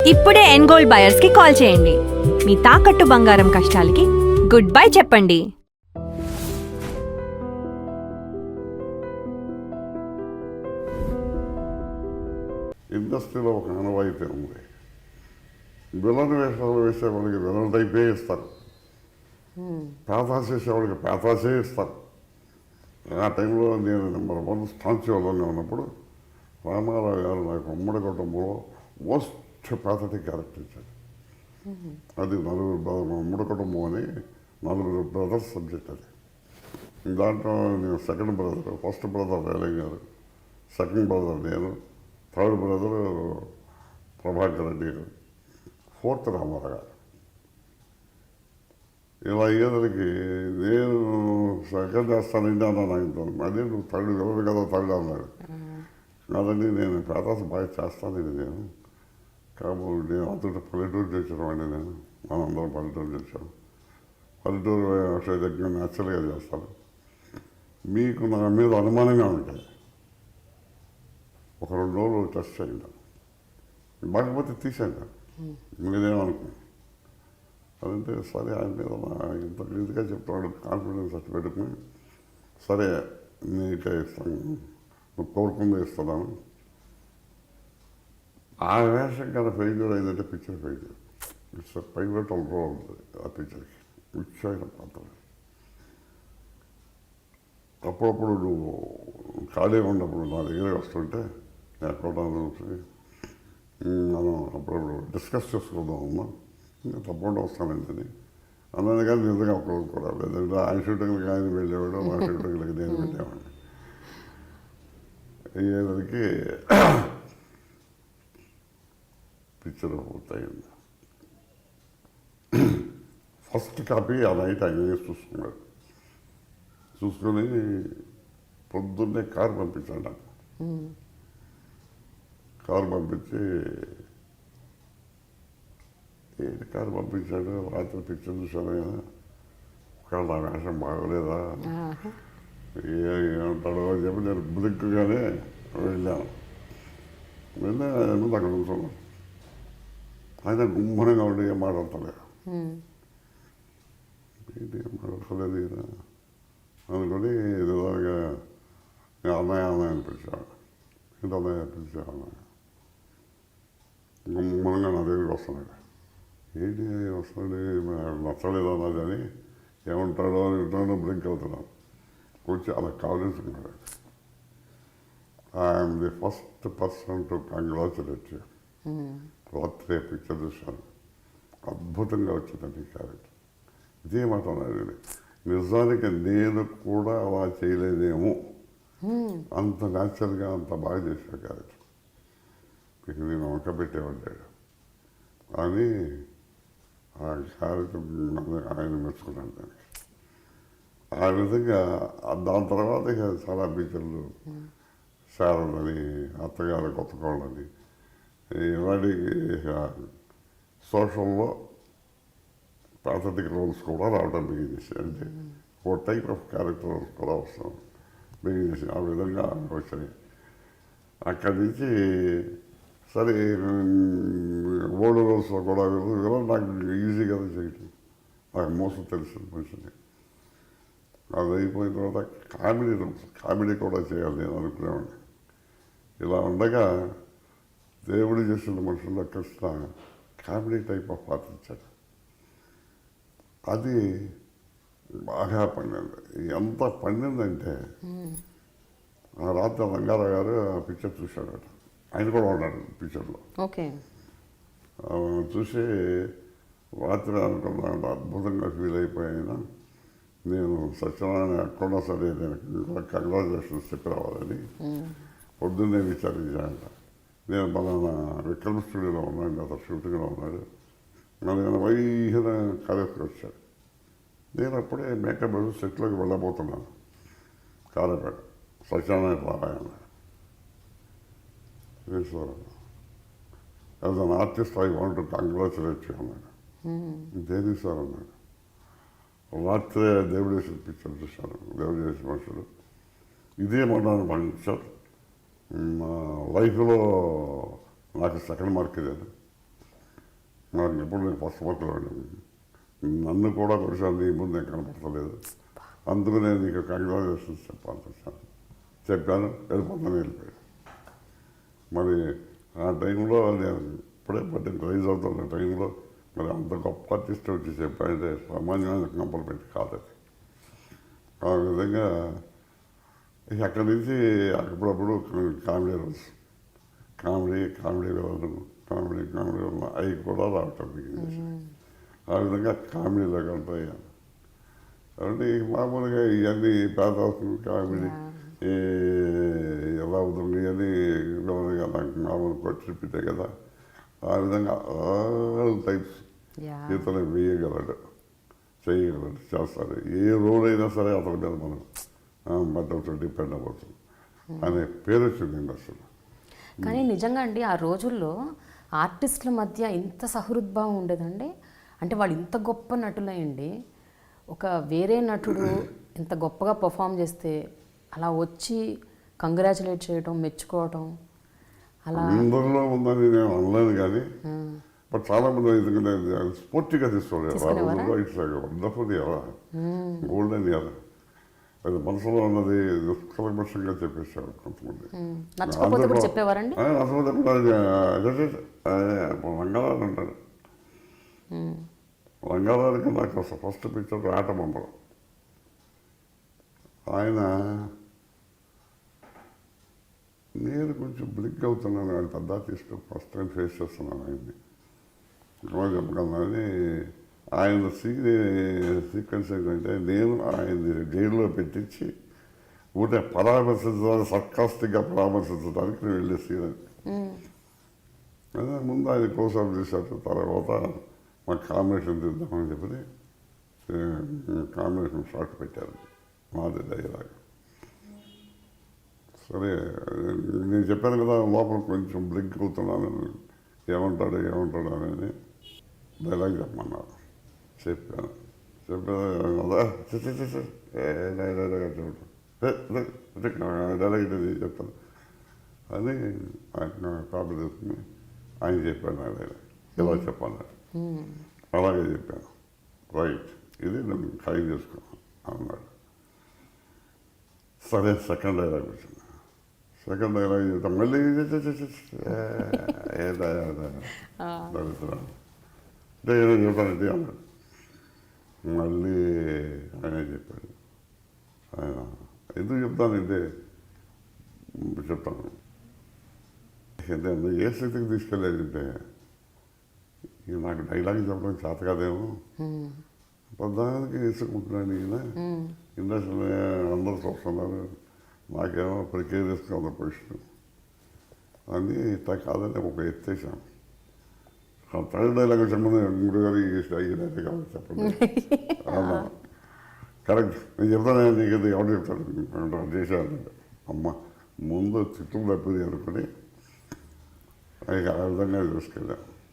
ఇప్పుడే ఎన్గోల్డ్ బయర్స్ కి కాల్ చేయండి. మీ తాకట్టు బంగారం కష్టాలకి గుడ్ బై చెప్పండి. ఇండస్ట్రీలో ఒక ఆనవాయితీ ఉంది. విలన్ వేషాలు వేసే వాళ్ళకి విలన్ టైపే ఇస్తారు, పేతాస్ వేసేవాళ్ళకి పేతాసే ఇస్తారు. ఆ టైంలో నేను నెంబర్ 1 స్టాంచ్ వల్లనే ఉన్నప్పుడు రామారావు గారు నాకు ఉమ్మడి కుటుంబంలో మోస్ట్ పేథటిక్ క్యారెక్టర్ ఇచ్చాడు. అది ఉమ్మడి కుటుంబం అని 4 బ్రదర్స్ సబ్జెక్ట్. అది దాంట్లో నేను second brother, first brother Relangi గారు, సెకండ్ బ్రదర్ నేను, థర్డ్ బ్రదర్ ప్రభాకర్ రెడ్డి గారు, ఫోర్త్ రామారావు గారు. ఇలా అయ్యేదానికి నేను సెకండ్ చేస్తానండి అన్నాను ఆయనతో. అదే నువ్వు థర్డ్ ఎవరు కదా థర్డ్ అన్నాడు. కాదండి నేను పేదాస్ బాగా చేస్తానండి నేను, కాబట్టి నేను అంతటి పల్లెటూరు చేసేవాడిని. నేను మనందరం పల్లెటూరు చేశాను. పల్లెటూరు దగ్గర న్యాచురల్గా చేస్తాను. మీకు నా మీద అనుమానంగా ఉంటాయి, ఒక 2 రోజులు టెస్ట్ చేయండి, బాగపోతే తీసేయండి, మీరేమనుకో. అదంటే సరే ఆయన మీద ఇంత ఈజీగా చెప్తాడు, కాన్ఫిడెన్స్ అట్టు పెట్టుకుని సరే నీకే ఇస్తాను, నువ్వు కోరుకుందే ఇస్తున్నాను. ఆ వేషం కదా ఫెయిల్యూర్ అయిందంటే picture failure. It's pivotal role ఆ పిక్చర్కి, ముఖ్యమైన పాత్ర. అప్పుడప్పుడు నువ్వు ఖాళీగా ఉన్నప్పుడు నా దగ్గర వస్తుంటే నేను కూడా మనం అప్పుడప్పుడు డిస్కస్ చేసుకుందాం అమ్మా, నేను తప్పకుండా వస్తానండి అని అన్నది. కానీ నిజంగా అప్పుడు కూడా లేదంటే ఆయన షూటింగ్లకి ఆయన వెళ్ళేవాడు, మా షూటింగ్లకి నేను వెళ్ళేవాడిని. అయ్యేదానికి పిక్చర్ పూర్తయింది. ఫస్ట్ కాపీ ఆ నైట్ ఆయన చూసుకున్నాడు. చూసుకొని పొద్దున్నే కారు పంపించాడు నాకు. కారు పంపించి ఏంటి కారు పంపించాడు, రాత్రి పిక్చర్ చూశాను కదా, ఒకవేళ నా వేషం బాగోలేదా ఏమంటాడో అని చెప్పి నేను బ్లిక్గానే వెళ్ళాను. వెళ్ళి అక్కడ కూర్చున్నాను. ఆయన గుమ్మనంగా ఉండి ఏం మాట్లాడతలేదు, ఏంటి ఏం మాట్లాడతలేదు ఈయన అనుకొని నిజంగా అన్నయ్య అన్నయ్య అనిపించాడు. ఏంటి అన్నయ్య అనిపించాడు, అన్నయ్య గుమ్మనంగా నా దగ్గరికి వస్తున్నాడు. ఏంటి వస్తున్నాడు, నచ్చలేదు అన్నది అని ఏమంటాడో అని వింటాడో బ్లింక్ అవుతున్నాను. కూర్చి అలా కావలసుకున్నాడు. I'm the first person to congratulate you. రాత్రి పిక్చర్ చూశాను, అద్భుతంగా వచ్చిందండి ఈ క్యారెక్టర్. ఇదే మాట అన్నాడు. నిజానికి నేను కూడా అలా చేయలేదేమో, అంత న్యాచురల్గా అంత బాగా చేసిన క్యారెక్టర్. ఇక నేను వంక పెట్టేవాడాడు అని ఆ క్యారెక్టర్ ఆయన మెచ్చుకున్నాను దానికి. ఆ విధంగా దాని తర్వాత ఇక చాలా పిక్చర్లు, శారదని, అత్తగారు కొత్త కోళ్ళని, ఇవాటికి సోషల్లో పాథటిక్ రోల్స్ కూడా రావడం బిగిన్ చేసి, అంటే ఓ టైప్ ఆఫ్ క్యారెక్టర్ రోల్స్ కూడా వస్తాం బిగిన్ చేసి. ఆ విధంగా వచ్చాయి. అక్కడి నుంచి సరే ఓల్డ్ రోల్స్లో కూడా నాకు ఈజీగా చేయటం, నాకు మోసం తెలిసిన మనిషిని. అది అయిపోయిన తర్వాత కామెడీ రోల్స్, కామెడీ కూడా చేయాలి నేను అనుకునేవాడిని. ఇలా ఉండగా దేవుడు చేసిన మనుషుల్లో కృష్ణ కామెడీ టైప్ ఆఫ్ పాత్ర ఇచ్చాడు. అది బాగా పండింది. ఎంత పండిందంటే ఆ రాత్రి రంగారావు గారు ఆ పిక్చర్ చూశాడట. ఆయన కూడా ఉన్నాడు పిక్చర్లో. ఓకే. చూసి రాత్రి అనుకున్నాను, అద్భుతంగా ఫీల్ అయిపోయినా నేను సత్యనారాయణ ఎక్కడున్నా సరే నేను కంగ్రాచులేషన్స్ చెప్పి రావాలని పొద్దున్నే విచారించానంట. నేను మన విక్రమ్ స్టూడియోలో ఉన్నాను, అతను షూటింగ్లో ఉన్నాడు. నేను వైహన కాలేజ్కి వచ్చాడు. నేను అప్పుడే మేకప్ సెట్లోకి వెళ్ళబోతున్నాను. Kalepeta Satyanarayana Ramayana sir, as an artist I want to congratulate you అన్నాడు. దేని సార్ అన్నాడు. రాత్రే దేవుడు చేసిన పిక్చర్ చూశాను, దేవుడు చేసిన మనుషులు. ఇదే మొన్న పిక్చర్ లైఫ్లో నాకు సెకండ్ మార్క్ ఇదేను. నాకు ఎప్పుడు నేను ఫస్ట్ పక్కలో నన్ను కూడా కొంచెం నీ ముందు నేను కనపడతలేదు, అందుకు నేను నీకు కంగ్రాచులేషన్స్ చెప్పాల్సి వచ్చాను. చెప్పాను, వెళ్ళిపోయాను. మరి ఆ టైంలో నేను ఇప్పుడే పట్టిన రైజ్ అవుతున్న టైంలో మరి అంత గొప్ప ఆర్టిస్ట్ వచ్చి చెప్పాలంటే సామాన్యమైన కంప్లిమెంట్ కాదు అది. ఆ విధంగా అక్కడి నుంచి అప్పుడప్పుడు కామెడీ రోజు కామెడీ రోజు అవి కూడా రావటం దిగింది. ఆ విధంగా కామెడీలోకి ఉంటాయి. కాబట్టి మామూలుగా ఇవన్నీ పేదవాళ్ళు కామెడీ ఎలా అవుతుంది అని నాకు మామూలు కొట్టిపితే కదా. ఆ విధంగా ఆల్ టైప్స్ ఇతను వేయగలడు, చేయగలడు, చేస్తాడు. ఏ రోల్ అయినా సరే అతని మీద మనం బట్టలతో డిపెండ్ అవ్వచ్చు అనే పేరు వచ్చింది ఇండస్ట్రీలో. కానీ నిజంగా అండి ఆ రోజుల్లో ఆర్టిస్టుల మధ్య ఇంత సహృద్భావం ఉండేదండి. అంటే వాళ్ళు ఇంత గొప్ప నటులయండి, ఒక వేరే నటుడు ఇంత గొప్పగా పర్ఫామ్ చేస్తే అలా వచ్చి కంగ్రాచులేట్ చేయటం, మెచ్చుకోవటం అలా అందరిలో ఉందని నేను అనలేను. కానీ బట్ చాలా మంది ఎందుకంటే స్పోర్టివ్గా తీసుకోలేదు. ఇట్స్ వండర్ఫుల్ ఇయరా, గోల్డెన్ ఇయర్. అది మనసులో ఉన్నది దుష్కలమషంగా చెప్పేశారు కొంతమంది. నచ్చకపోతే కూడా చెప్పేవారండి. రంగారావు అంటాడు. రంగారావుకి నాకు ఫస్ట్ పిక్చర్ ఆటబొమ్మలు. ఆయన నేను కొంచెం బ్లిక్ అవుతున్నాను, ఆయన పెద్ద తీసుకుని ఫస్ట్ టైం ఫేస్ చేస్తున్నాను ఆయన్ని. చెప్పగలను. అని ఆయన సీక్వెన్స్ ఏంటంటే నేను ఆయన్ని జైల్లో పెట్టించి ఊటే పరామర్శించడానికి, సర్కాస్టిక్గా పరామర్శించడానికి నేను వెళ్ళే సీన్ అది. అదే ముందు ఆయన క్లోజ్అప్ చేశారు. తర్వాత మాకు కాంబినేషన్ తీద్దామని చెప్పి కాంబినేషన్ షాట్ పెట్టారు, మాది డైలాగ్. సరే నేను చెప్పాను కదా లోపల కొంచెం బ్లింక్ అవుతున్నాను, ఏమంటాడు అనేది డైలాగ్ చెప్పమన్నారు. చెప్పాను డైలాగ్ చెప్తాను అని ఆయన కాపీ తీసుకుని ఆయన చెప్పాను. ఆ డైలాగ్ ఇలా చెప్పాను, అలాగే చెప్పాను. రైట్, ఇది నేను ఖాయం చేసుకున్నాను అన్నాడు. సరే సెకండ్ డైలాగ్ వచ్చింది. సెకండ్ డైలాగ్ చెప్తాం మళ్ళీ అంటే ఏదో చెప్తానండి అన్నాడు. మళ్ళీ ఆయనే చెప్పాడు. ఆయన ఎందుకు చెప్తానంటే చెప్తాను అంటే ఏ స్థితికి తీసుకెళ్ళాడంటే నాకు డైలాగ్ చెప్పడం చేత కాదేమో, పద్దానికి వేసుకుంటున్నాను ఈయన, ఇండస్ట్రీలో అందరూ చూస్తున్నారు, నాకేమో ప్రికేరియస్ ఉన్న పొజిషన్ అని ఇట్లా కాదని ఒక ఎత్తేసాను. థర్డ్ డైలాగ్ చెప్పండి గురువు గారు ఈ డైలాగ్ కావాలి చెప్పండి అన్నా. కరెక్ట్, నేను చెప్తాను నీకు ఇది ఎవరు చెప్తాడు చేశాను. అమ్మ ముందు చిత్రం తప్పింది అనుకుని ఆ విధంగా తీసుకెళ్ళాను.